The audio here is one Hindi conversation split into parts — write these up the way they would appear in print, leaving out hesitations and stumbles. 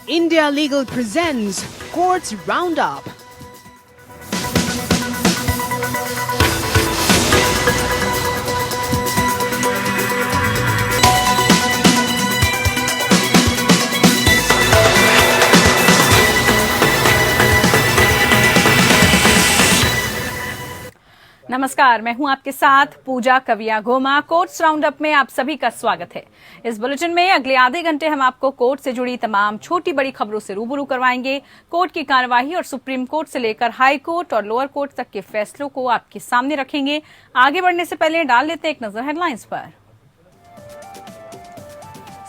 India Legal presents Courts Roundup. नमस्कार, मैं हूं आपके साथ पूजा कविया गोमा। कोर्ट्स राउंडअप में आप सभी का स्वागत है। इस बुलेटिन में अगले आधे घंटे हम आपको कोर्ट से जुड़ी तमाम छोटी बड़ी खबरों से रूबरू करवाएंगे। कोर्ट की कार्यवाही और सुप्रीम कोर्ट से लेकर हाई कोर्ट और लोअर कोर्ट तक के फैसलों को आपके सामने रखेंगे। आगे बढ़ने से पहले डाल लेते हैं एक नजर हेडलाइंस पर।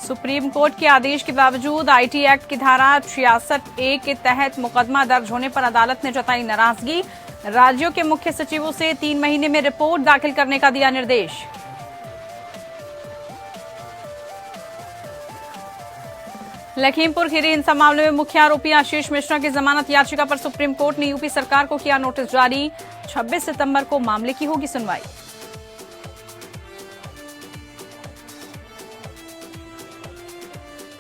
सुप्रीम कोर्ट के आदेश के बावजूद आईटी एक्ट की धारा 66A के तहत मुकदमा दर्ज होने पर अदालत ने जताई नाराजगी। राज्यों के मुख्य सचिवों से 3 महीने में रिपोर्ट दाखिल करने का दिया निर्देश। लखीमपुर खीरी हिंसा मामले में मुख्य आरोपी आशीष मिश्रा की जमानत याचिका पर सुप्रीम कोर्ट ने यूपी सरकार को किया नोटिस जारी। 26 सितंबर को मामले की होगी सुनवाई।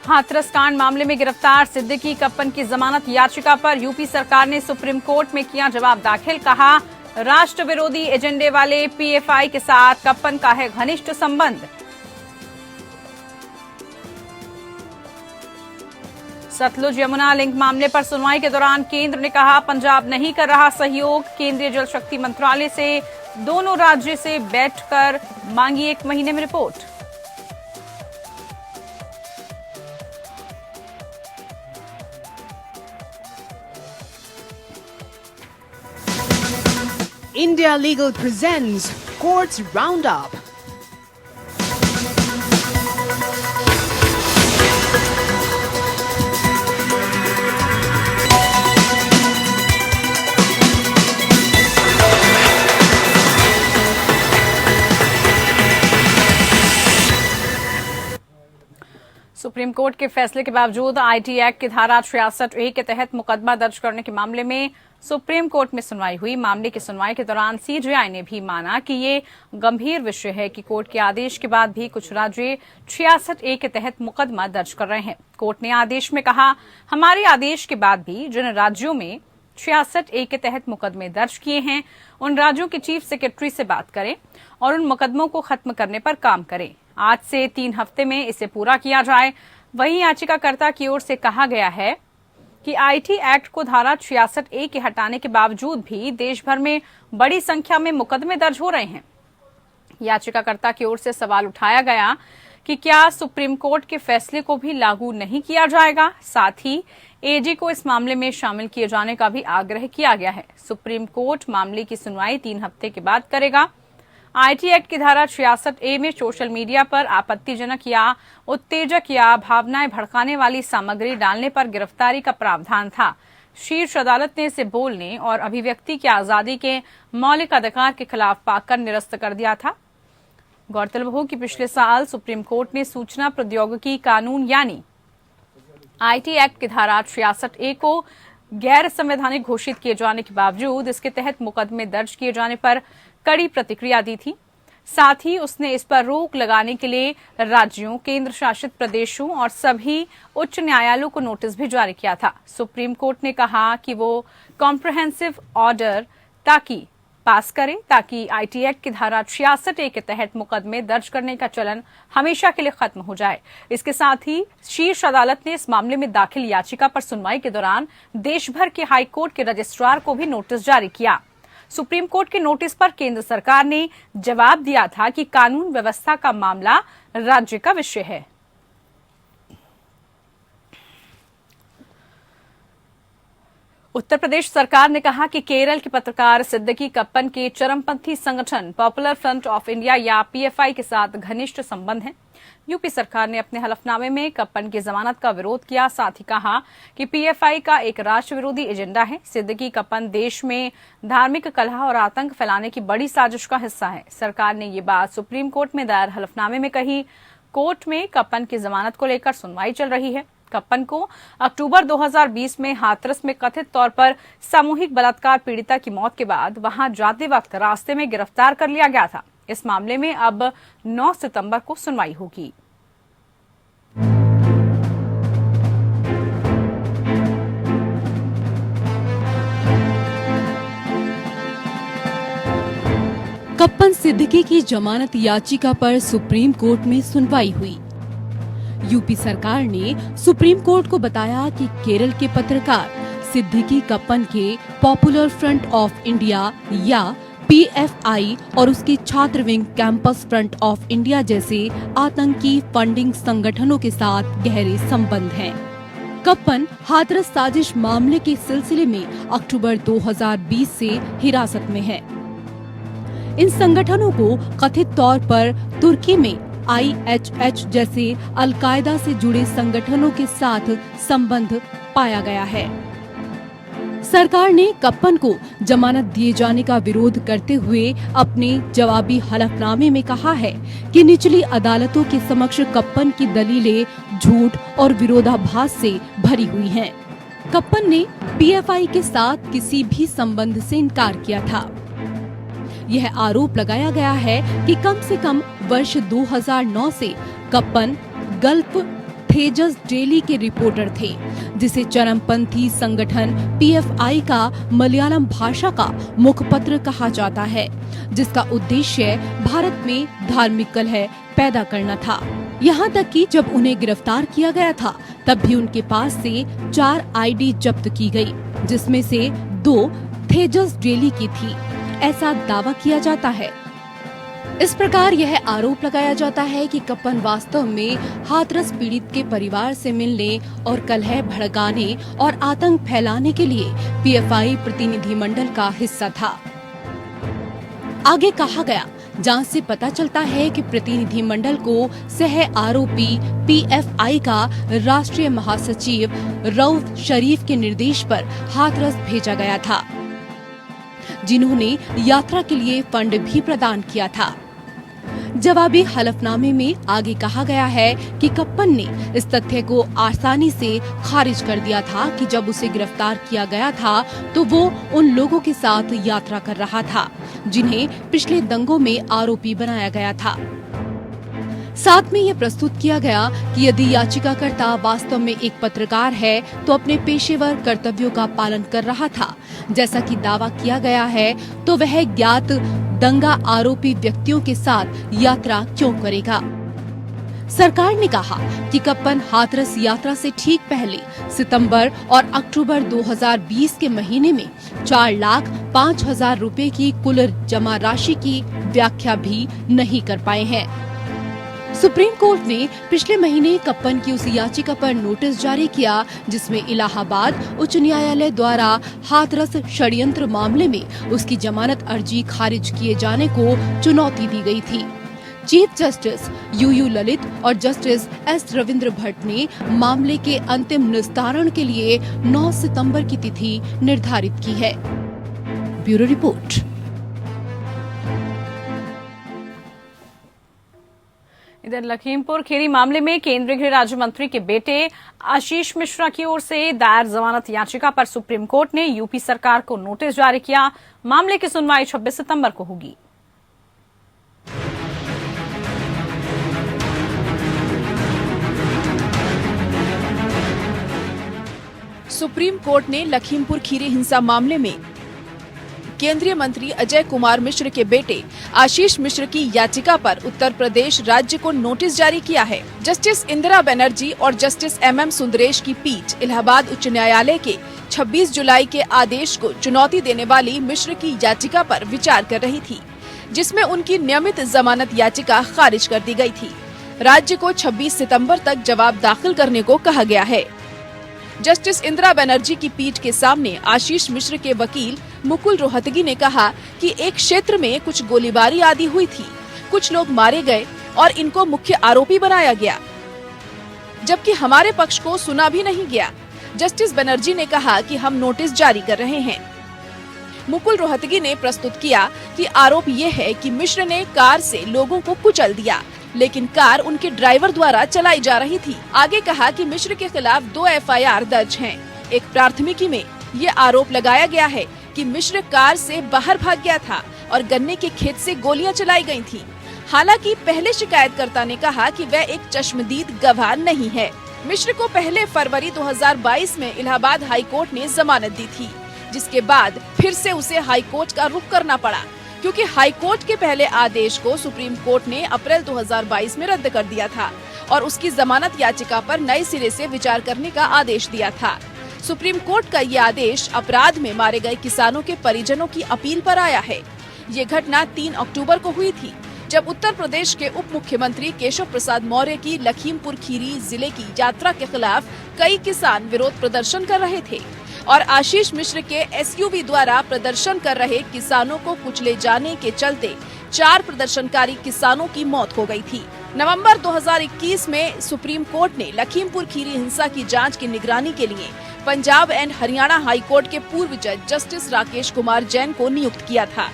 हाथरस कांड मामले में गिरफ्तार सिद्दीकी कप्पन की जमानत याचिका पर यूपी सरकार ने सुप्रीम कोर्ट में किया जवाब दाखिल। कहा, राष्ट्र विरोधी एजेंडे वाले पीएफआई के साथ कप्पन का है घनिष्ठ संबंध। सतलुज यमुना लिंक मामले पर सुनवाई के दौरान केंद्र ने कहा, पंजाब नहीं कर रहा सहयोग। केंद्रीय जल शक्ति मंत्रालय से दोनों राज्य से बैठकर मांगी 1 महीने में report. India Legal presents Courts Roundup. Supreme court के फैसले के बावजूद आईटी एक्ट की धारा 66A के तहत मुकदमा दर्ज करने के मामले में सुप्रीम कोर्ट में सुनवाई हुई। मामले की सुनवाई के दौरान सीजेआई ने भी माना कि ये गंभीर विषय है कि कोर्ट के आदेश के बाद भी कुछ राज्य 66A के तहत मुकदमा दर्ज कर रहे हैं। कोर्ट ने आदेश में कहा, हमारे आदेश के बाद भी जिन राज्यों में 66A के तहत मुकदमे दर्ज किए हैं, उन राज्यों के चीफ सेक्रेटरी से बात करें और उन मुकदमों को खत्म करने पर काम करें। आज से 3 हफ्ते में इसे पूरा किया जाए। वहीं याचिकाकर्ता की ओर से कहा गया है कि आईटी एक्ट को धारा 66A के हटाने के बावजूद भी देश भर में बड़ी संख्या में मुकदमे दर्ज हो रहे हैं। याचिकाकर्ता की ओर से सवाल उठाया गया कि क्या सुप्रीम कोर्ट के फैसले को भी लागू नहीं किया जाएगा। साथ ही एजी को इस मामले में शामिल किए जाने का भी आग्रह किया गया है। सुप्रीम कोर्ट मामले की सुनवाई 3 हफ्ते के बाद करेगा। आईटी एक्ट की धारा 66A में सोशल मीडिया पर आपत्तिजनक या उत्तेजक या भावनाएं भड़काने वाली सामग्री डालने पर गिरफ्तारी का प्रावधान था। शीर्ष अदालत ने इसे बोलने और अभिव्यक्ति की आजादी के मौलिक अधिकार के खिलाफ पाकर निरस्त कर दिया था। गौरतलब हो कि पिछले साल सुप्रीम कोर्ट ने सूचना प्रौद्योगिकी कानून यानी आईटी एक्ट की धारा 66A को गैर संवैधानिक घोषित किए जाने के बावजूद इसके तहत मुकदमे दर्ज किए जाने पर कड़ी प्रतिक्रिया दी थी। साथ ही उसने इस पर रोक लगाने के लिए राज्यों, केंद्र शासित प्रदेशों और सभी उच्च न्यायालयों को नोटिस भी जारी किया था। सुप्रीम कोर्ट ने कहा कि वो कॉम्प्रिहेंसिव ऑर्डर पास करें ताकि आईटी एक्ट की धारा 66A के तहत मुकदमे दर्ज करने का चलन हमेशा के लिए खत्म हो जाए। इसके साथ ही शीर्ष अदालत ने इस मामले में दाखिल याचिका पर सुनवाई के दौरान देश भर के हाई कोर्ट के रजिस्ट्रार को भी नोटिस जारी किया। सुप्रीम कोर्ट के नोटिस पर केंद्र सरकार ने जवाब दिया था कि कानून व्यवस्था का मामला राज्य का विषय है। उत्तर प्रदेश सरकार ने कहा कि केरल के पत्रकार सिद्दीकी कप्पन के चरमपंथी संगठन पॉपुलर फ्रंट ऑफ इंडिया या पीएफआई के साथ घनिष्ठ संबंध हैं। यूपी सरकार ने अपने हलफनामे में कप्पन की जमानत का विरोध किया। साथ ही कहा कि पीएफआई का एक राष्ट्र विरोधी एजेंडा है। सिद्दीकी कप्पन देश में धार्मिक कलह और आतंक फैलाने की बड़ी साजिश का हिस्सा है। सरकार ने ये बात सुप्रीम कोर्ट में दायर हलफनामे में कही। कोर्ट में कप्पन की जमानत को लेकर सुनवाई चल रही है। कप्पन को अक्टूबर 2020 में हाथरस में कथित तौर पर सामूहिक बलात्कार पीड़िता की मौत के बाद वहां जाते वक्त रास्ते में गिरफ्तार कर लिया गया था। इस मामले में अब 9 सितंबर को सुनवाई होगी। कप्पन सिद्दीकी की जमानत याचिका पर सुप्रीम कोर्ट में सुनवाई हुई। यूपी सरकार ने सुप्रीम कोर्ट को बताया कि केरल के पत्रकार सिद्दीकी कप्पन के पॉपुलर फ्रंट ऑफ इंडिया या PFI और उसके छात्र wing campus front of India जैसे आतंकी फंडिंग संगठनों के साथ गहरे संबंध हैं। कप्पन हाथरस साजिश मामले के सिलसिले में अक्टूबर 2020 से हिरासत में है। इन संगठनों को कथित तौर पर तुर्की में IHH जैसे अलकायदा से जुड़े संगठनों के साथ संबंध पाया गया है। सरकार ने कप्पन को जमानत दिए जाने का विरोध करते हुए अपने जवाबी हलफनामे में कहा है कि निचली अदालतों के समक्ष कप्पन की दलीलें झूठ और विरोधाभास से भरी हुई हैं। कप्पन ने PFI के साथ किसी भी संबंध से इनकार किया था। यह आरोप लगाया गया है कि कम से कम वर्ष 2009 से कप्पन गल्फ थेजस डेली के रिपोर्टर थे, जिसे चरमपंथी संगठन PFI का मलयालम भाषा का मुखपत्र कहा जाता है, जिसका उद्देश्य भारत में धार्मिक कलह पैदा करना था। यहाँ तक कि जब उन्हें गिरफ्तार किया गया था तब भी उनके पास से 4 ID जब्त की गई, जिसमें से 2 थेजस डेली की थी, ऐसा दावा किया जाता है। इस प्रकार यह आरोप लगाया जाता है कि कप्पन वास्तव में हाथरस पीड़ित के परिवार से मिलने और कलह भड़काने और आतंक फैलाने के लिए PFI प्रतिनिधिमंडल का हिस्सा था। आगे कहा गया, जांच से पता चलता है कि प्रतिनिधिमंडल को सह आरोपी PFI का राष्ट्रीय महासचिव रऊफ शरीफ के निर्देश पर हाथरस भेजा गया था, जिन्होंने यात्रा के लिए फंड भी प्रदान किया था। जवाबी हलफनामे में आगे कहा गया है कि कप्पन ने इस तथ्य को आसानी से खारिज कर दिया था कि जब उसे गिरफ्तार किया गया था तो वो उन लोगों के साथ यात्रा कर रहा था जिन्हें पिछले दंगों में आरोपी बनाया गया था। साथ में यह प्रस्तुत किया गया कि यदि याचिकाकर्ता वास्तव में एक पत्रकार है तो अपने पेशेवर कर्तव्यों का पालन कर रहा था, जैसा कि दावा किया गया है, तो वह ज्ञात दंगा आरोपी व्यक्तियों के साथ यात्रा क्यों करेगा। सरकार ने कहा कि कप्पन हाथरस यात्रा से ठीक पहले सितंबर और अक्टूबर 2020 के महीने में 4,05,000 रुपए की कुल जमा राशि की व्याख्या भी नहीं कर पाए हैं। सुप्रीम कोर्ट ने पिछले महीने कप्पन की उस याचिका पर नोटिस जारी किया जिसमें इलाहाबाद उच्च न्यायालय द्वारा हाथरस षड्यंत्र मामले में उसकी जमानत अर्जी खारिज किए जाने को चुनौती दी गई थी। चीफ जस्टिस UU ललित और जस्टिस S रविंद्र भट्ट ने मामले के अंतिम निस्तारण के लिए 9 सितंबर की तिथि निर्धारित की है। Bureau report. इधर लखीमपुर खीरी मामले में केंद्रीय गृह राज्य मंत्री के बेटे आशीष मिश्रा की ओर से दायर जमानत याचिका पर सुप्रीम कोर्ट ने यूपी सरकार को नोटिस जारी किया। मामले की सुनवाई 26 सितंबर को होगी। सुप्रीम कोर्ट ने लखीमपुर खीरी हिंसा मामले में केंद्रीय मंत्री अजय कुमार मिश्र के बेटे आशीष मिश्र की याचिका पर उत्तर प्रदेश राज्य को नोटिस जारी किया है। जस्टिस इंदिरा बनर्जी और जस्टिस MM सुंदरेश की पीठ इलाहाबाद उच्च न्यायालय के 26 जुलाई के आदेश को चुनौती देने वाली मिश्र की याचिका पर विचार कर रही थी, जिसमें उनकी नियमित जमानत याचिका खारिज कर दी गई थी। राज्य को 26 सितंबर तक जवाब दाखिल करने को कहा गया है। जस्टिस इंदिरा बनर्जी की पीठ के सामने आशीष मिश्र के वकील मुकुल रोहतगी ने कहा कि एक क्षेत्र में कुछ गोलीबारी आदि हुई थी, कुछ लोग मारे गए और इनको मुख्य आरोपी बनाया गया, जबकि हमारे पक्ष को सुना भी नहीं गया। जस्टिस बनर्जी ने कहा कि हम नोटिस जारी कर रहे हैं। मुकुल रोहतगी ने प्रस्तुत किया कि आरोप ये है कि मिश्र ने कार से लोगों को कुचल दिया, लेकिन कार उनके ड्राइवर द्वारा चलाई जा रही थी। आगे कहा कि मिश्र के खिलाफ 2 FIR दर्ज हैं। एक प्राथमिकी में ये आरोप लगाया गया है कि मिश्र कार से बाहर भाग गया था और गन्ने के खेत से गोलियां चलाई गई थी। हालांकि पहले शिकायतकर्ता ने कहा कि वह एक चश्मदीद गवाह नहीं है। मिश्र को पहले फरवरी 2022 में इलाहाबाद हाई कोर्ट ने जमानत दी थी, जिसके बाद फिर से उसे हाई कोर्ट का रुख करना पड़ा, क्योंकि हाईकोर्ट के पहले आदेश को सुप्रीम कोर्ट ने अप्रैल 2022 में रद्द कर दिया था और उसकी जमानत याचिका पर नए सिरे से विचार करने का आदेश दिया था। सुप्रीम कोर्ट का ये आदेश अपराध में मारे गए किसानों के परिजनों की अपील पर आया है। ये घटना 3 अक्टूबर को हुई थी, जब उत्तर प्रदेश के उप मुख्यमंत्री केशव प्रसाद मौर्य की लखीमपुर खीरी जिले की यात्रा के खिलाफ कई किसान विरोध प्रदर्शन कर रहे थे और आशीष मिश्र के एसयूवी द्वारा प्रदर्शन कर रहे किसानों को कुचले जाने के चलते 4 प्रदर्शनकारी किसानों की मौत हो गई थी। नवंबर 2021 में सुप्रीम कोर्ट ने लखीमपुर खीरी हिंसा की जांच की निगरानी के लिए Punjab and Haryana high court के पूर्व जज जस्टिस राकेश कुमार जैन को नियुक्त किया था।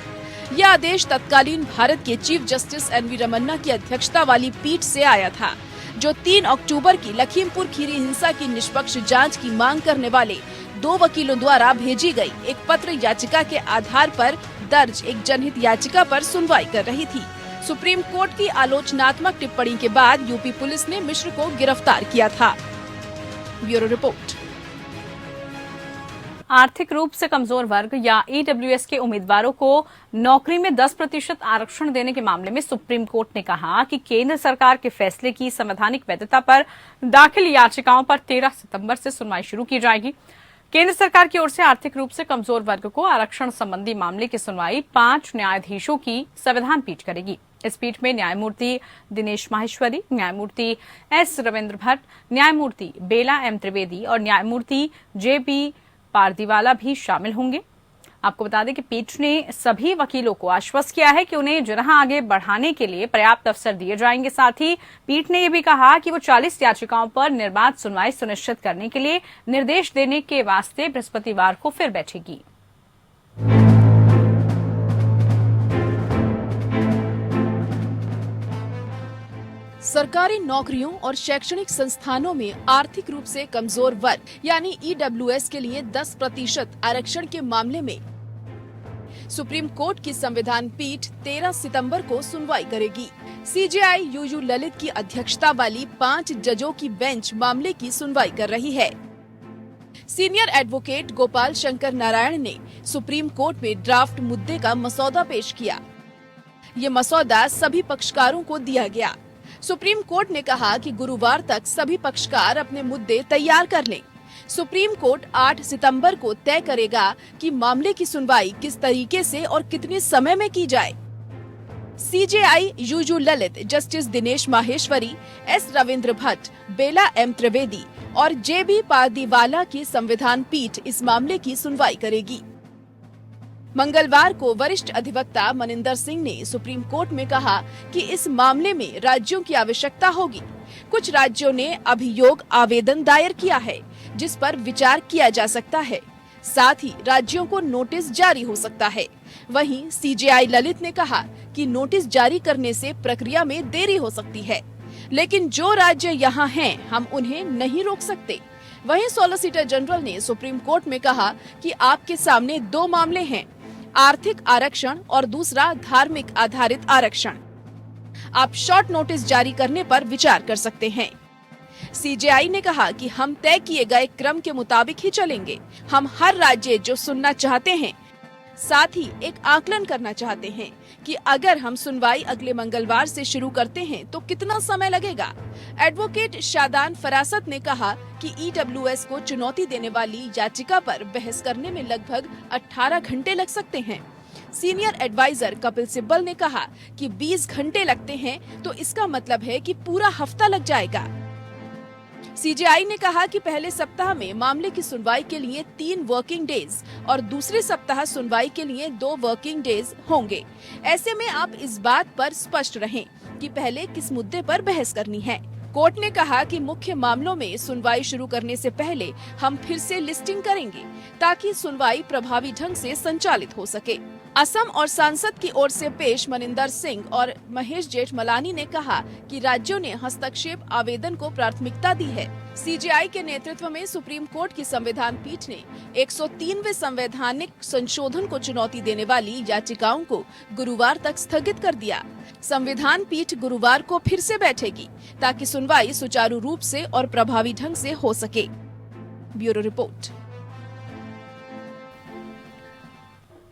यह आदेश तत्कालीन भारत के chief justice N V Ramana की अध्यक्षता वाली पीठ से आया था, जो 3 अक्टूबर की लखीमपुर खीरी हिंसा की निष्पक्ष जांच की मांग करने वाले 2 वकीलों द्वारा भेजी गई एक पत्र याचिका के आधार पर दर्ज एक जनहित याचिका पर सुनवाई कर रही थी। सुप्रीम कोर्ट की आलोचनात्मक टिप्पणी के बाद यूपी पुलिस ने मिश्र को गिरफ्तार किया था। Bureau report. आर्थिक रूप से कमजोर वर्ग या ईडब्ल्यूएस के उम्मीदवारों को नौकरी में 10% आरक्षण देने के मामले में सुप्रीम कोर्ट ने कहा कि केंद्र सरकार के फैसले की संवैधानिक वैधता पर दाखिल याचिकाओं पर 13 सितंबर से सुनवाई शुरू की जाएगी। केंद्र सरकार की ओर से आर्थिक रूप से कमजोर वर्ग को आरक्षण संबंधी मामले की सुनवाई 5 न्यायाधीशों की संविधान पीठ करेगी। इस पीठ में न्यायमूर्ति दिनेश माहेश्वरी, न्यायमूर्ति एस रविंद्र भट्ट, न्यायमूर्ति बेला एम त्रिवेदी और न्यायमूर्ति जेबी पारदीवाला भी शामिल होंगे। आपको बता दें कि पीठ ने सभी वकीलों को आश्वस्त किया है कि उन्हें जुर्म आगे बढ़ाने के लिए पर्याप्त अवसर दिए जाएंगे। साथ ही पीठ ने यह भी कहा कि वो 40 याचिकाओं पर निर्बाध सुनवाई सुनिश्चित करने के लिए निर्देश देने के वास्ते बृहस्पतिवार को फिर बैठेगी। सरकारी नौकरियों और शैक्षणिक संस्थानों में आर्थिक रूप से कमजोर वर्ग यानी ईडब्ल्यूएस के लिए 10% आरक्षण के मामले में सुप्रीम कोर्ट की संविधान पीठ 13 सितंबर को सुनवाई करेगी। सीजेआई यूयू ललित की अध्यक्षता वाली 5 जजों की बेंच मामले की सुनवाई कर रही है। सीनियर एडवोकेट गोपाल शंकर नारायण ने सुप्रीम कोर्ट में ड्राफ्ट मुद्दे का मसौदा पेश किया। ये मसौदा सभी पक्षकारों को दिया गया। सुप्रीम कोर्ट ने कहा कि गुरुवार तक सभी पक्षकार अपने मुद्दे तैयार कर लें। सुप्रीम कोर्ट 8 सितंबर को तय करेगा कि मामले की सुनवाई किस तरीके से और कितने समय में की जाए। CJI UU Lalit, justice Dinesh Maheshwari, S Ravindra Bhat, Bela M Trivedi और जेबी पारदीवाला की संविधान पीठ इस मामले की सुनवाई करेगी। मंगलवार को वरिष्ठ अधिवक्ता मनिंदर सिंह ने सुप्रीम कोर्ट में कहा कि इस मामले में राज्यों की आवश्यकता होगी। कुछ राज्यों ने अभियोग आवेदन दायर किया है, जिस पर विचार किया जा सकता है। साथ ही राज्यों को नोटिस जारी हो सकता है। वहीं सीजेआई ललित ने कहा कि नोटिस जारी करने से प्रक्रिया में देरी हो सकती है, लेकिन जो राज्य यहाँ हैं, हम उन्हें नहीं रोक सकते। वहीं सॉलिसिटर जनरल ने सुप्रीम कोर्ट में कहा कि आपके सामने 2 मामले हैं, आर्थिक आरक्षण और दूसरा धार्मिक आधारित आरक्षण। आप शॉर्ट नोटिस जारी करने पर विचार कर सकते हैं। सीजेआई ने कहा कि हम तय किए गए क्रम के मुताबिक ही चलेंगे। हम हर राज्य जो सुनना चाहते हैं, साथ ही एक आकलन करना चाहते हैं कि अगर हम सुनवाई अगले मंगलवार से शुरू करते हैं तो कितना समय लगेगा। एडवोकेट शादान फरासत ने कहा कि ईडब्ल्यूएस को चुनौती देने वाली याचिका पर बहस करने में लगभग 18 घंटे लग सकते हैं। सीनियर एडवाइजर कपिल सिब्बल ने कहा कि 20 घंटे लगते हैं तो इसका मतलब है कि पूरा हफ्ता लग जाएगा। सीजेआई ने कहा कि पहले सप्ताह में मामले की सुनवाई के लिए 3 वर्किंग डेज और दूसरे सप्ताह सुनवाई के लिए 2 वर्किंग डेज होंगे। ऐसे में आप इस बात पर स्पष्ट रहें कि पहले किस मुद्दे पर बहस करनी है। कोर्ट ने कहा कि मुख्य मामलों में सुनवाई शुरू करने से पहले हम फिर से लिस्टिंग करेंगे ताकि सुनवाई प्रभावी ढंग से संचालित हो सके। असम और सांसद की ओर से पेश मनिंदर सिंह और महेश जेठमलानी ने कहा कि राज्यों ने हस्तक्षेप आवेदन को प्राथमिकता दी है। सीजेआई के नेतृत्व में सुप्रीम कोर्ट की संविधान पीठ ने 103वें संवैधानिक संशोधन को चुनौती देने वाली याचिकाओं को गुरुवार तक स्थगित कर दिया। संविधान पीठ गुरुवार को फिर से बैठेगी ताकि सुनवाई सुचारू रूप से और प्रभावी ढंग से हो सके। Bureau report.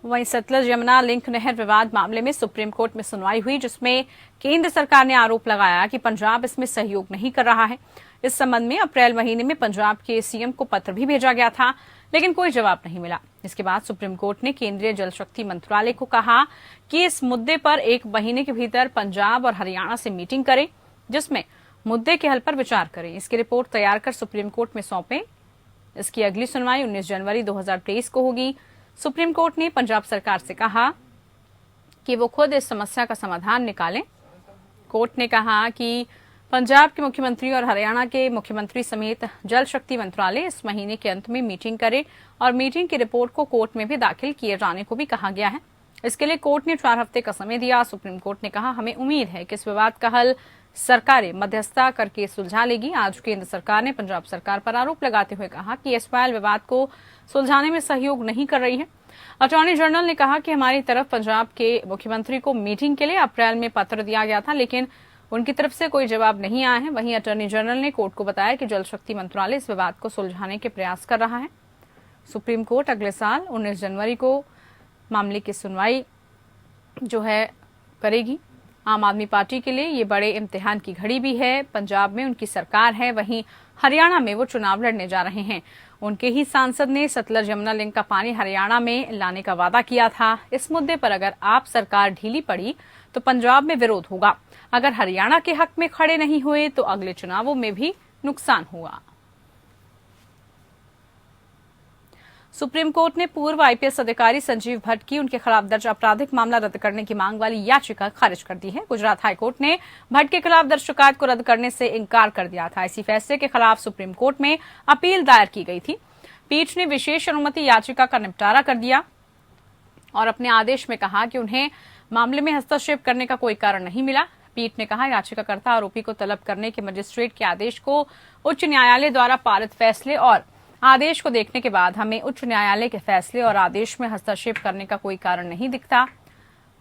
वहीं सतलज यमुना लिंक नहर विवाद मामले में सुप्रीम कोर्ट में सुनवाई हुई, जिसमें केंद्र सरकार ने आरोप लगाया कि पंजाब इसमें सहयोग नहीं कर रहा है। इस संबंध में अप्रैल महीने में पंजाब के सीएम को पत्र भी भेजा गया था, लेकिन कोई जवाब नहीं मिला। इसके बाद सुप्रीम कोर्ट ने केंद्रीय जल शक्ति मंत्रालय को कहा कि इस मुद्दे पर 1 महीने के भीतर पंजाब और हरियाणा से मीटिंग करे, जिसमें मुद्दे के हल पर विचार करें। इसकी रिपोर्ट तैयार कर सुप्रीम कोर्ट में सौंपें। इसकी अगली सुनवाई 19 जनवरी 2023 को होगी। सुप्रीम कोर्ट ने पंजाब सरकार से कहा कि वो खुद इस समस्या का समाधान निकालें। कोर्ट ने कहा कि पंजाब के मुख्यमंत्री और हरियाणा के मुख्यमंत्री समेत जल शक्ति मंत्रालय इस महीने के अंत में मीटिंग करे और मीटिंग की रिपोर्ट को कोर्ट में भी दाखिल किए जाने को भी कहा गया है। इसके लिए कोर्ट ने 4 हफ्ते का समय दिया। सुप्रीम कोर्ट ने कहा, हमें उम्मीद है कि इस विवाद का हल सरकारें मध्यस्थता करके सुलझा लेगी। आज केंद्र सरकार ने पंजाब सरकार पर आरोप लगाते हुए कहा कि एसवाईएल विवाद को सुलझाने में सहयोग नहीं कर रही है। अटॉर्नी जनरल ने कहा कि हमारी तरफ पंजाब के मुख्यमंत्री को मीटिंग के लिए अप्रैल में पत्र दिया गया था, लेकिन उनकी तरफ से कोई जवाब नहीं आया है। वहीं अटॉर्नी जनरल ने कोर्ट को बताया कि जल शक्ति मंत्रालय इस विवाद को सुलझाने के प्रयास कर रहा है। सुप्रीम कोर्ट अगले साल 19 जनवरी को मामले की सुनवाई जो है करेगी। आम आदमी पार्टी के लिए ये बड़े इम्तिहान की घड़ी भी है। पंजाब में उनकी सरकार है, वहीं हरियाणा में वो चुनाव लड़ने जा रहे हैं। उनके ही सांसद ने सतलज यमुना लिंक का पानी हरियाणा में लाने का वादा किया था। इस मुद्दे पर अगर आप सरकार ढीली पड़ी तो पंजाब में विरोध होगा। अगर हरियाणा के हक में खड़े नहीं हुए तो अगले चुनावों में भी नुकसान हुआ। सुप्रीम कोर्ट ने पूर्व आईपीएस अधिकारी संजीव भट्ट की उनके खिलाफ दर्ज आपराधिक मामला रद्द करने की मांग वाली याचिका खारिज कर दी है। गुजरात हाईकोर्ट ने भट्ट के खिलाफ दर्ज शिकायत को रद्द करने से इनकार कर दिया था। इसी फैसले के खिलाफ सुप्रीम कोर्ट में अपील दायर की गई थी। पीठ ने विशेष अनुमति याचिका का निपटारा कर दिया और अपने आदेश में कहा कि उन्हें मामले में हस्तक्षेप करने का कोई कारण नहीं मिला। पीठ ने कहा, याचिकाकर्ता आरोपी को तलब करने के मजिस्ट्रेट के आदेश को उच्च न्यायालय द्वारा पारित फैसले और आदेश को देखने के बाद हमें उच्च न्यायालय के फैसले और आदेश में हस्तक्षेप करने का कोई कारण नहीं दिखता।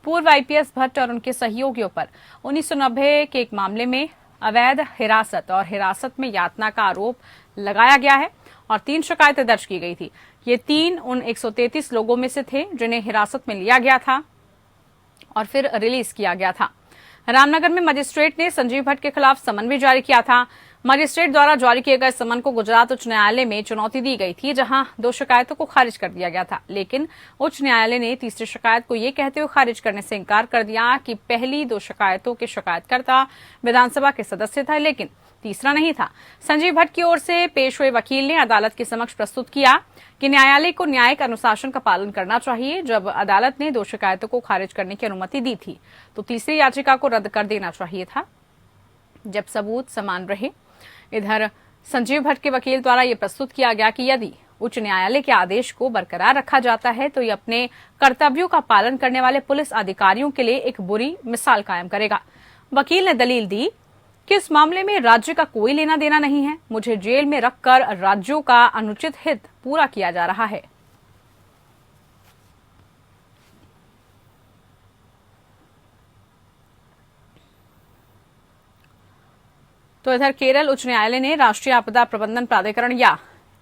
पूर्व आईपीएस भट्ट और उनके सहयोगियों पर 1990 के एक मामले में अवैध हिरासत और हिरासत में यातना का आरोप लगाया गया है और 3 शिकायतें दर्ज की गई थी। ये 3 उन 133 लोगों में से थे जिन्हें हिरासत में लिया गया था और फिर रिलीज किया गया था। रामनगर में मजिस्ट्रेट ने संजीव भट्ट के खिलाफ समन भी जारी किया था। मजिस्ट्रेट द्वारा जारी किए गए समन को गुजरात उच्च न्यायालय में चुनौती दी गई थी, जहां 2 शिकायतों को खारिज कर दिया गया था। लेकिन उच्च न्यायालय ने तीसरी शिकायत को ये कहते हुए खारिज करने से इनकार कर दिया कि पहली 2 शिकायतों के शिकायतकर्ता विधानसभा के सदस्य था, लेकिन तीसरा नहीं था। संजीव भट्ट की ओर से पेश हुए वकील ने अदालत के समक्ष प्रस्तुत किया कि न्यायालय को न्यायिक अनुशासन का पालन करना चाहिए। जब अदालत ने 2 शिकायतों को खारिज करने की अनुमति दी थी तो तीसरी याचिका को रद्द कर देना चाहिए था, जब सबूत समान रहे। इधर संजीव भट्ट के वकील द्वारा यह प्रस्तुत किया गया कि यदि उच्च न्यायालय के आदेश को बरकरार रखा जाता है तो ये अपने कर्तव्यों का पालन करने वाले पुलिस अधिकारियों के लिए एक बुरी मिसाल कायम करेगा। वकील ने दलील दी कि इस मामले में राज्य का कोई लेना देना नहीं है। मुझे जेल में रखकर राज्यों का अनुचित हित पूरा किया जा रहा है। तो इधर केरल उच्च न्यायालय ने राष्ट्रीय आपदा प्रबंधन प्राधिकरण या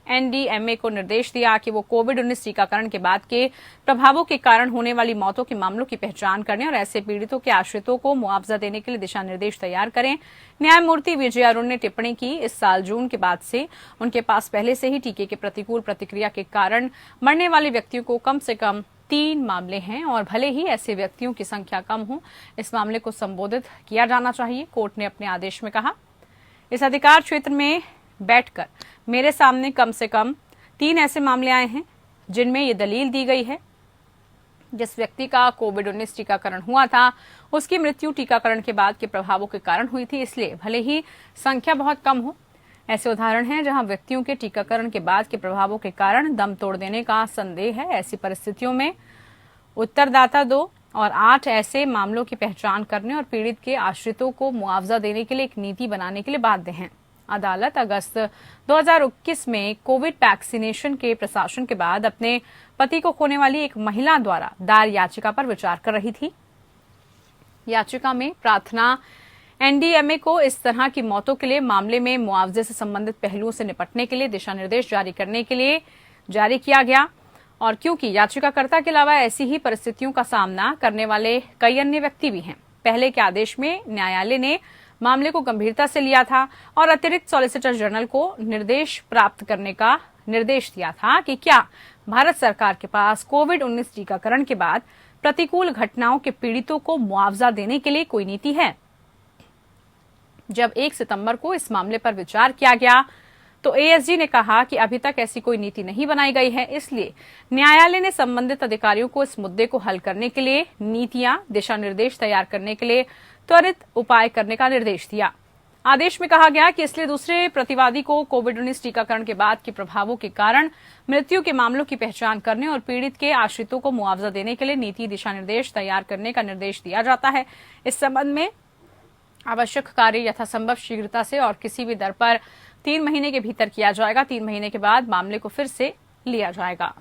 एनडीएमए को निर्देश दिया कि वो कोविड-19 टीकाकरण के बाद के प्रभावों के कारण होने वाली मौतों के मामलों की पहचान करने और ऐसे पीड़ितों के आश्रितों को मुआवजा देने के लिए दिशा निर्देश तैयार करें। न्यायमूर्ति विजय अरुण ने टिप्पणी की, इस साल जून के बाद से उनके पास पहले से ही टीके के प्रतिकूल प्रतिक्रिया के कारण मरने वाले व्यक्तियों को कम से कम 3 मामले हैं और भले ही ऐसे व्यक्तियों की संख्या कम हो, इस मामले को संबोधित किया जाना चाहिए। कोर्ट ने अपने आदेश में कहा, इस अधिकार क्षेत्र में बैठकर मेरे सामने कम से कम 3 ऐसे मामले आए हैं जिनमें ये दलील दी गई है जिस व्यक्ति का कोविड-19 टीकाकरण हुआ था उसकी मृत्यु टीकाकरण के बाद के प्रभावों के कारण हुई थी। इसलिए भले ही संख्या बहुत कम हो, ऐसे उदाहरण हैं जहां व्यक्तियों के टीकाकरण के बाद के प्रभावों के कारण दम तोड़ देने का संदेह है। ऐसी परिस्थितियों में उत्तरदाता 2 और 8 ऐसे मामलों की पहचान करने और पीड़ित के आश्रितों को मुआवजा देने के लिए एक नीति बनाने के लिए बाध्य हैं। अदालत अगस्त 2021 में कोविड वैक्सीनेशन के प्रशासन के बाद अपने पति को खोने वाली एक महिला द्वारा दायर याचिका पर विचार कर रही थी। याचिका में प्रार्थना एनडीएमए को इस तरह की मौतों के लिए मामले में मुआवजे से संबंधित पहलुओं से निपटने के लिए दिशा निर्देश जारी करने के लिए जारी किया गया। और क्योंकि याचिकाकर्ता के अलावा ऐसी ही परिस्थितियों का सामना करने वाले कई अन्य व्यक्ति भी हैं। पहले के आदेश में न्यायालय ने मामले को गंभीरता से लिया था और अतिरिक्त सॉलिसिटर जनरल को निर्देश प्राप्त करने का निर्देश दिया था कि क्या भारत सरकार के पास कोविड-19 टीकाकरण के बाद प्रतिकूल घटनाओं के पीड़ितों को मुआवजा देने के लिए कोई नीति है। जब 1 सितंबर को इस मामले पर विचार किया गया तो एएसजी ने कहा कि अभी तक ऐसी कोई नीति नहीं बनाई गई है, इसलिए न्यायालय ने संबंधित अधिकारियों को इस मुद्दे को हल करने के लिए नीतियां, दिशा निर्देश तैयार करने के लिए त्वरित उपाय करने का निर्देश दिया। आदेश में कहा गया कि इसलिए दूसरे प्रतिवादी को कोविड-19 टीकाकरण के बाद के प्रभावों के कारण मृत्यु के मामलों की पहचान करने और पीड़ित के आश्रितों को मुआवजा देने के लिए नीति, दिशा निर्देश तैयार करने का निर्देश दिया जाता है। इस संबंध में आवश्यक कार्य यथासंभव शीघ्रता से और किसी भी दर पर 3 महीने के भीतर किया जाएगा। 3 महीने के बाद मामले को फिर से लिया जाएगा।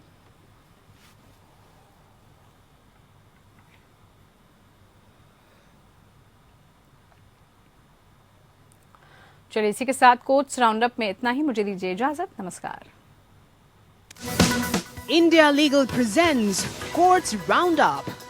चलिए इसी के साथ कोर्ट्स राउंड अप में इतना ही। मुझे दीजिए इजाजत। नमस्कार। India Legal presents Courts Roundup.